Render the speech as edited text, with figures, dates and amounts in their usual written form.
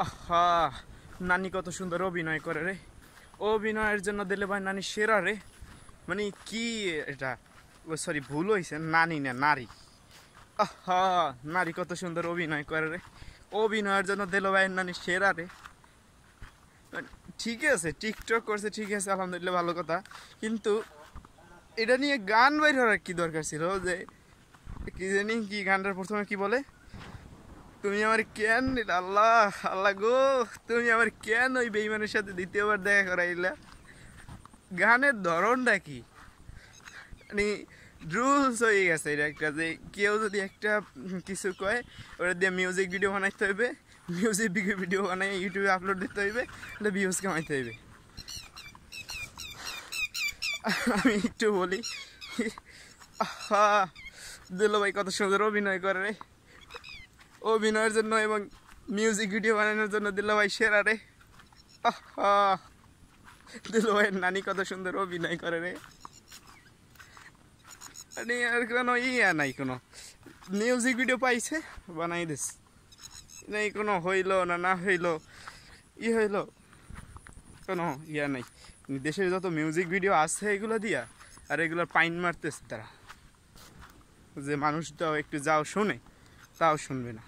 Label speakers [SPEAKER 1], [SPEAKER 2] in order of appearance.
[SPEAKER 1] আহা, নানি কত সুন্দর অভিনয় করে রে। অভিনয়ের জন্য দিলে ভাই নানি সেরা রে। মানে কি এটা, ও সরি ভুল হয়েছে, নানি না নারী। আহা, নারী কত সুন্দর অভিনয় করে রে। অভিনয়ের জন্য দিল ভাই নানি সেরা রে। ঠিক আছে টিকটক করছে, ঠিক আছে আলহামদুলিল্লাহ ভালো কথা, কিন্তু এটা নিয়ে গান বের হওয়ার কি দরকার ছিল? যে কি জানি কি গানটার প্রথমে কি বলে, তুমি আমার কেন, আল্লাহ আল্লাহ গো, তুমি আমার কেন ওই বেইমানের সাথে দ্বিতীয়বার দেখা করাইলা? গানের ধরনটা কি মানে রুলস হয়ে গেছে এটা একটা, যে কেউ যদি একটা কিছু কয় ওটা দিয়ে মিউজিক ভিডিও বানাইতে হইবে, মিউজিক ভিডিও বানাই ইউটিউবে আপলোড দিতে হইবে, এটা ভিউজ কামাইতে হইবে। আমি একটু বলি, আহা, দিল ভাই কত সুন্দর অভিনয় করে রে। অভিনয়ের জন্য এবং মিউজিক ভিডিও বানানোর জন্য দিল ভাই সেরা রে। আহা, দিল ভাইয়ের নানি কত সুন্দর অভিনয় করে রে। মানে আর কোনো ইয়া নাই, কোনো মিউজিক ভিডিও পাইছে বানাই দিস, নাই কোনো হইলো না না হইলো, হইলো কোনো ইয়া নাই। দেশের যত মিউজিক ভিডিও আছে এগুলো দিয়া আর এগুলোর পাইন মারতেছে তারা, যে মানুষটাও একটু যাও শুনে তাও শুনবে না।